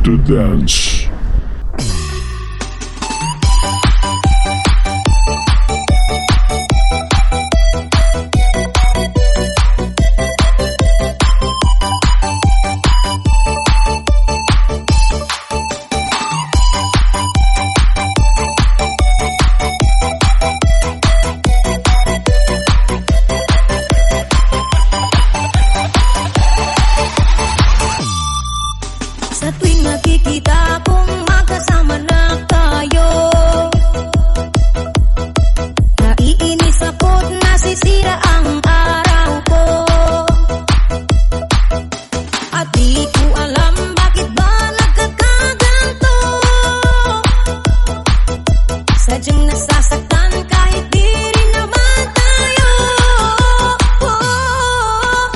to dance. Sa tuwing nakikita kong magkasama na tayo, naiinis ako't nasisira ang araw ko. At di ko alam bakit ba nagkakaganto. Sadyang nasasaktan kahit di rin naman tayo.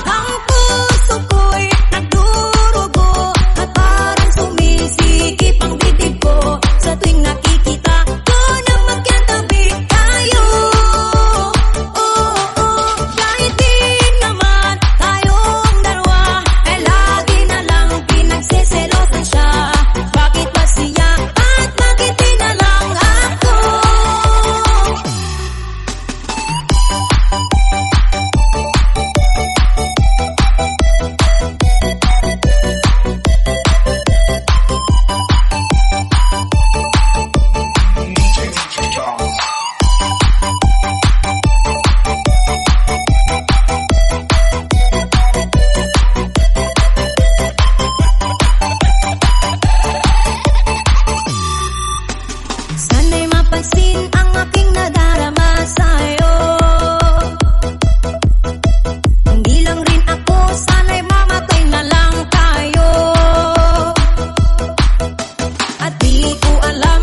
Ang puso ko'y nagdurugo at parang sumisikip ang bibig ko sa tuwing nakikita ko na magkatabi tayo. Kahit di naman tayong dalawa, ay lagi na lang pinagseselosan siya. Bakit ba siya at bakit di na lang ako? Sana'y mapansin ang aking nadarama sa'yo. Hindi lang rin ako, sana'y mamatay na lang tayo. At di ko alam